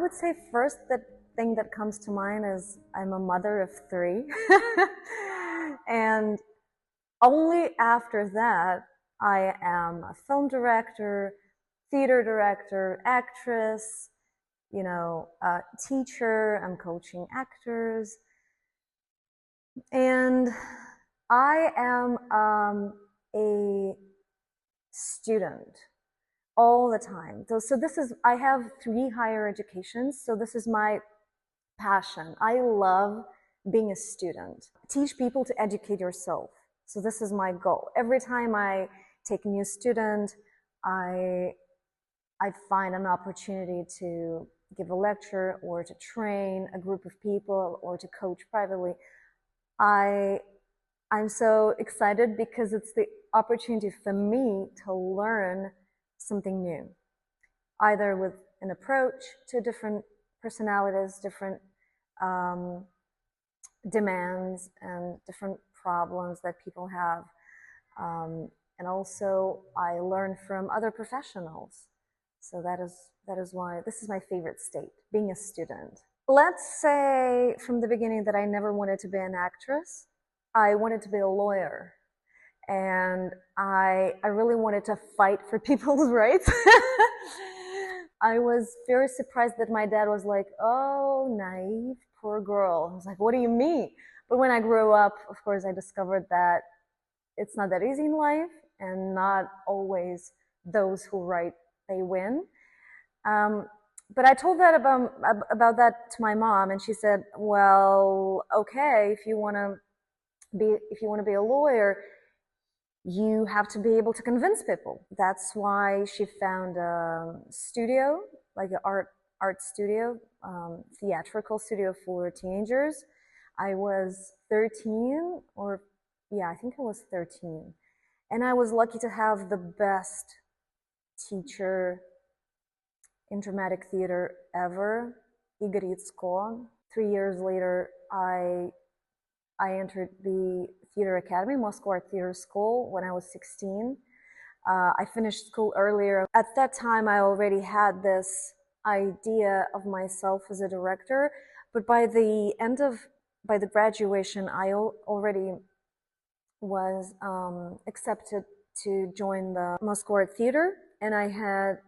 would say first the thing that comes to mind is I'm a mother of 3. And only after that, I am a film director, theater director, actress, teacher. I'm coaching actors. And I am a student all the time. So I have 3 higher educations, so this is my passion. I love being a student. Teach people to educate yourself. So this is my goal. Every time I take a new student, I find an opportunity to give a lecture or to train a group of people or to coach privately. I'm so excited because it's the opportunity for me to learn something new, either with an approach to different personalities, different demands and different problems that people have. And also I learn from other professionals. So that is why this is my favorite state, being a student. Let's say from the beginning that I never wanted to be an actress. I wanted to be a lawyer. And I really wanted to fight for people's rights. I was very surprised that my dad was like, oh, naive, poor girl. I was like, what do you mean? But when I grew up, of course, I discovered that it's not that easy in life, and not always those who write, they win. But I told that about that to my mom, and she said, well, okay, if you want to be a lawyer, you have to be able to convince people. That's why she found a studio, like an art studio, theatrical studio for teenagers. I was 13, or yeah, I think I was 13. And I was lucky to have the best teacher in dramatic theater ever, Igor Yitsko. 3 years later, I entered the Theater Academy, Moscow Art Theater School, when I was 16. I finished school earlier. At that time, I already had this idea of myself as a director, but by the graduation, I already was accepted to join the Moscow Art Theater, and I had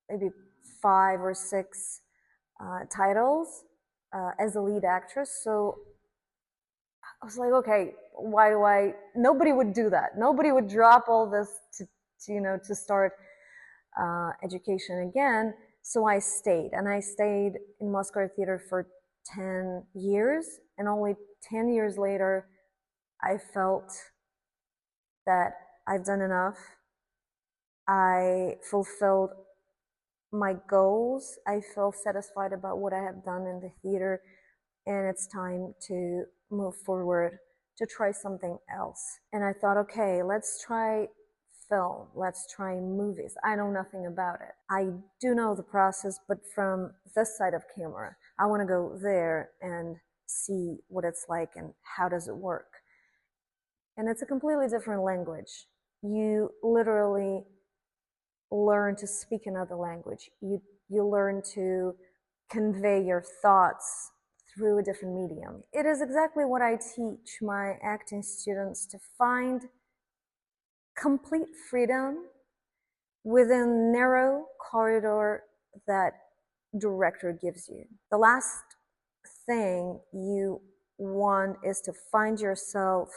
maybe 5 or 6 titles as a lead actress. So I was like, okay, nobody would do that. Nobody would drop all this to start education again. So I stayed, and I stayed in Moscow Art Theater for 10 years, and only 10 years later, I felt that I've done enough. I fulfilled my goals. I feel satisfied about what I have done in the theater, and it's time to move forward, to try something else. And I thought, okay, let's try film, let's try movies. I know nothing about it. I do know the process, but from this side of camera, I want to go there and see what it's like and how does it work. And it's a completely different language. You literally learn to speak another language. You learn to convey your thoughts through a different medium. It is exactly what I teach my acting students, to find complete freedom within narrow corridor that director gives you. The last thing you want is to find yourself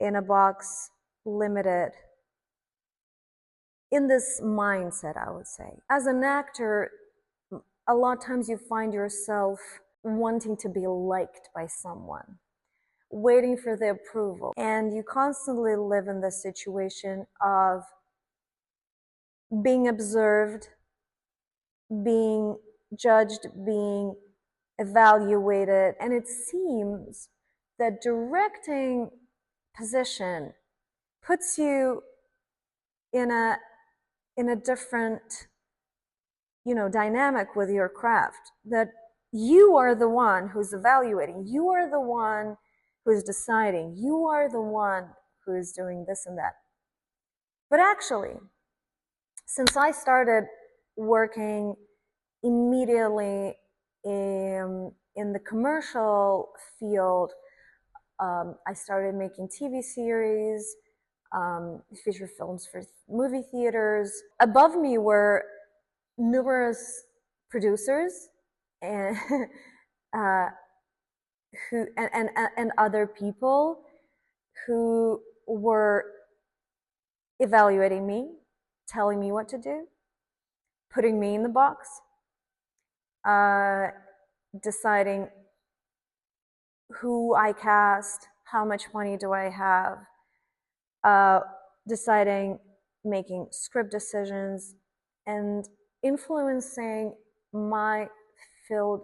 in a box, limited, in this mindset, I would say. As an actor, a lot of times you find yourself wanting to be liked by someone, waiting for the approval. And you constantly live in this situation of being observed, being judged, being evaluated. And it seems that directing position puts you in a different, dynamic with your craft, that you are the one who's evaluating, you are the one who's deciding, you are the one who's doing this and that. But actually, since I started working immediately in the commercial field, I started making TV series, feature films for movie theaters. Above me were numerous producers and uh, and other people who were evaluating me, telling me what to do, putting me in the box, deciding who I cast, how much money do I have, deciding, making script decisions, and influencing my field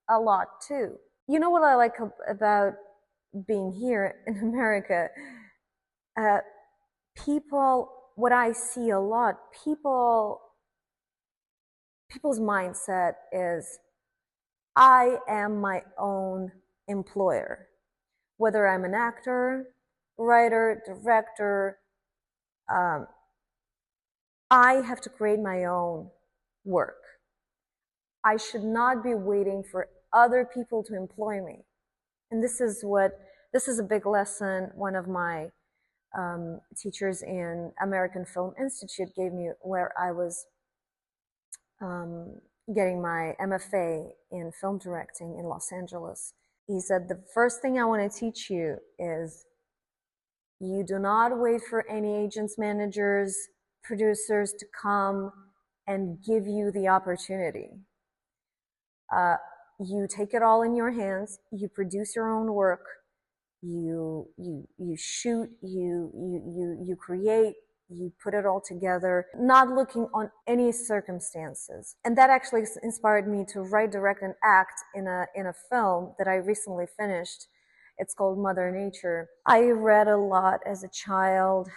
a lot too. You know what I like about being here in America? Uh, people, what I see a lot, people's mindset is, I am my own employer. Whether I'm an actor, writer, director, I have to create my own work. I should not be waiting for other people to employ me. And this is a big lesson one of my teachers in American Film Institute gave me, where I was getting my MFA in film directing in Los Angeles. He said, the first thing I want to teach you is, you do not wait for any agents, managers, producers to come and give you the opportunity. You take it all in your hands. You produce your own work. You shoot. You create. You put it all together, not looking on any circumstances. And that actually inspired me to write, direct, and act in a film that I recently finished. It's called Mother Nature. I read a lot as a child.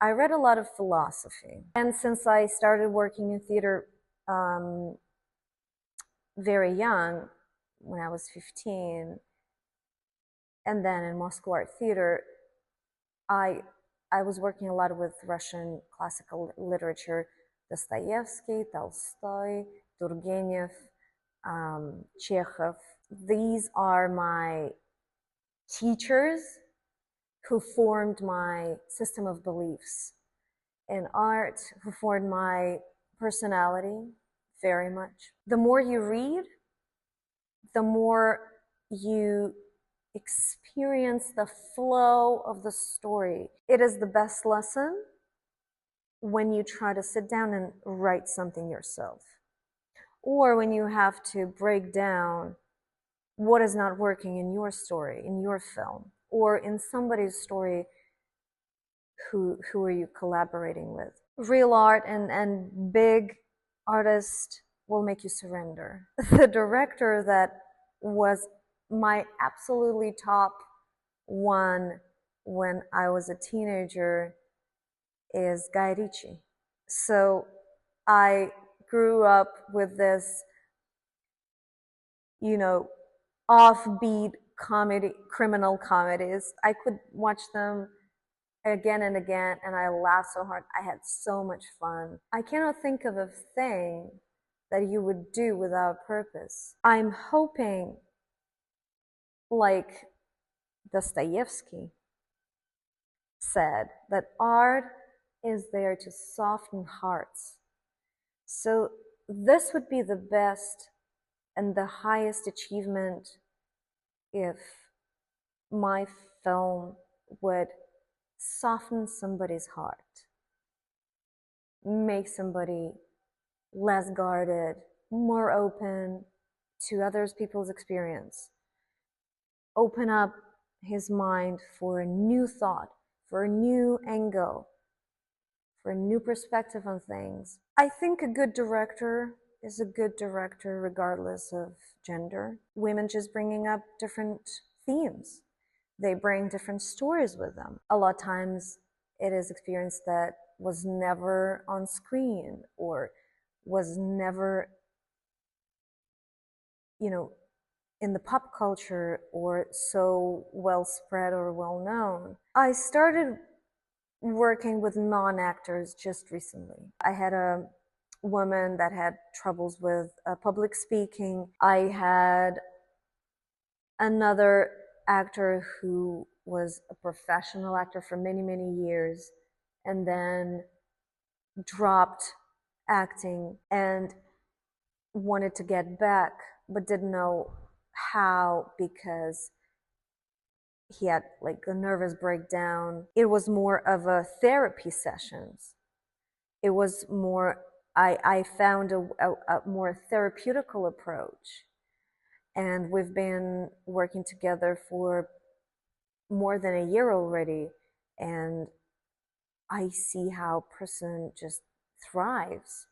I read a lot of philosophy. And since I started working in theater very young, when I was 15, and then in Moscow Art Theater, I was working a lot with Russian classical literature, Dostoevsky, Tolstoy, Turgenev, Chekhov. These are my teachers who formed my system of beliefs in art, who formed my personality very much. The more you read, the more you experience the flow of the story. It is the best lesson when you try to sit down and write something yourself, or when you have to break down what is not working in your story, in your film, or in somebody's story who are you collaborating with. Real art and big artists will make you surrender. The director that was my absolutely top one when I was a teenager is Guy Ritchie. So I grew up with this, offbeat comedy, criminal comedies. I could watch them again and again, and I laughed so hard. I had so much fun. I cannot think of a thing that you would do without purpose. I'm hoping, like Dostoevsky said, that art is there to soften hearts. So this would be the best and the highest achievement if my film would soften somebody's heart, make somebody less guarded, more open to others people's experience, open up his mind for a new thought, for a new angle, for a new perspective on things. I think a good director is a good director regardless of gender. Women just bringing up different themes. They bring different stories with them. A lot of times it is experience that was never on screen or was never, in the pop culture or so well spread or well known. I started working with non-actors just recently. I had a woman that had troubles with public speaking. I had another actor who was a professional actor for many, many years and then dropped acting and wanted to get back but didn't know how because he had like a nervous breakdown. It was more of a therapy sessions. It was more, I found a more therapeutical approach. And we've been working together for more than a year already. And I see how a person just thrives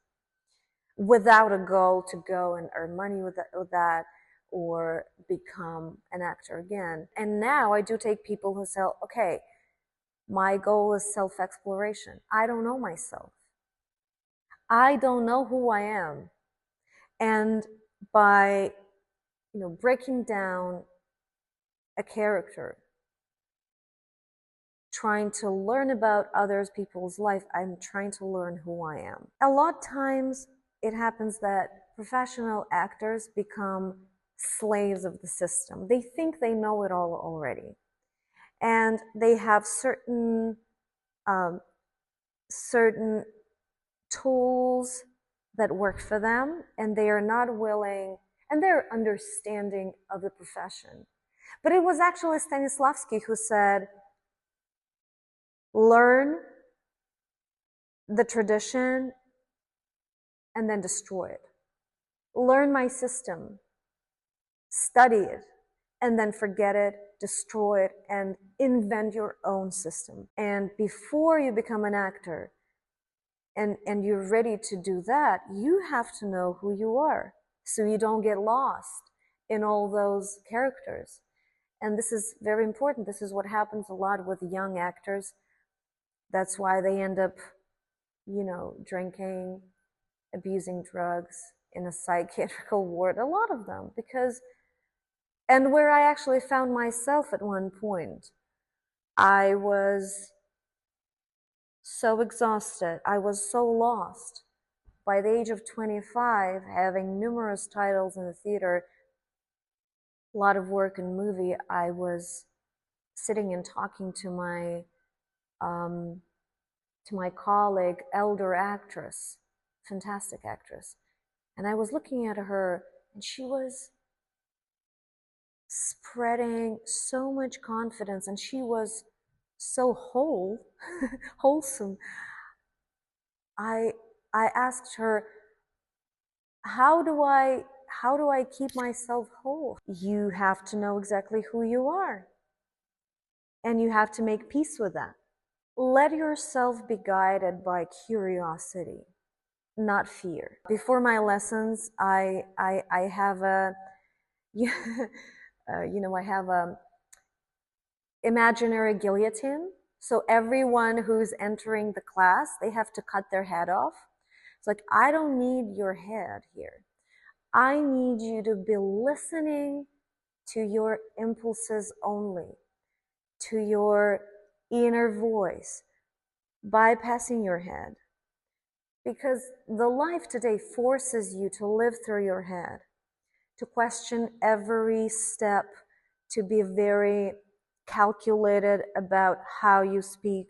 without a goal to go and earn money with that or become an actor again. And now I do take people who say, okay, my goal is self-exploration. I don't know myself. I don't know who I am. And by, breaking down a character, trying to learn about others people's life, I'm trying to learn who I am. A lot of times it happens that professional actors become slaves of the system. They think they know it all already. And they have certain tools that work for them, and they are not willing, and they're understanding of the profession. But it was actually Stanislavski who said, learn the tradition and then destroy it. Learn my system, study it, and then forget it, destroy it, and invent your own system. And before you become an actor, and you're ready to do that, you have to know who you are so you don't get lost in all those characters. And this is very important. This is what happens a lot with young actors. That's why they end up, drinking, abusing drugs in a psychiatrical ward, a lot of them, because, and where I actually found myself at one point, I was so exhausted, I was so lost. By the age of 25, having numerous titles in the theater, a lot of work in movie, I was sitting and talking to my colleague, elder actress, fantastic actress. And I was looking at her, and she was spreading so much confidence, and she was so wholesome. I asked her, how do I keep myself whole? You have to know exactly who you are, and you have to make peace with that. Let yourself be guided by curiosity, not fear. Before my lessons, I have a I have a imaginary guillotine. So everyone who's entering the class, they have to cut their head off. It's like, I don't need your head here. I need you to be listening to your impulses only, to your inner voice, bypassing your head. Because the life today forces you to live through your head, to question every step, to be very calculated about how you speak,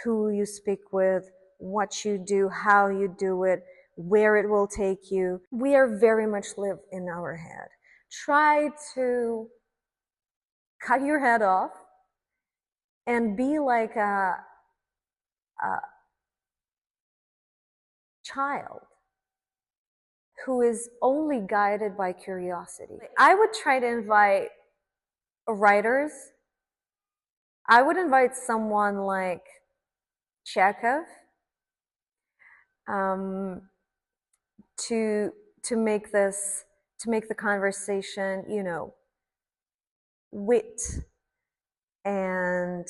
who you speak with, what you do, how you do it, where it will take you. We are very much live in our head. Try to cut your head off and be like a child who is only guided by curiosity. I would try to invite writers. I would invite someone like Chekhov to make the conversation, wit and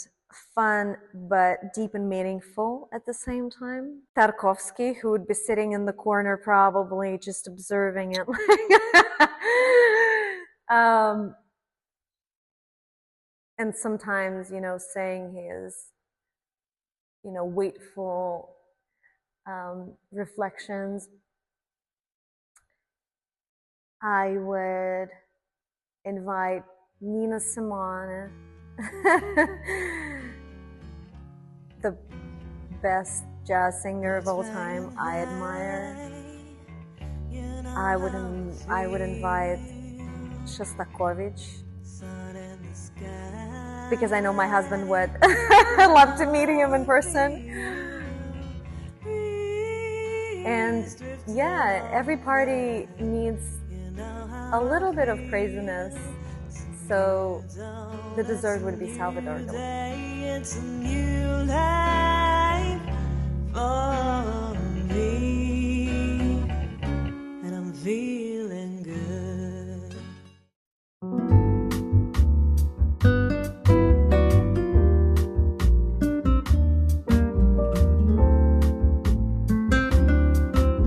fun, but deep and meaningful at the same time. Tarkovsky, who would be sitting in the corner probably just observing it. And sometimes, saying his, waitful reflections, I would invite Nina Simone, the best jazz singer of all time I admire. I would invite Shostakovich, because I know my husband would love to meet him in person. And yeah, every party needs a little bit of craziness, so the dessert would be Salvador Dali. It's a new life for me, and I'm feeling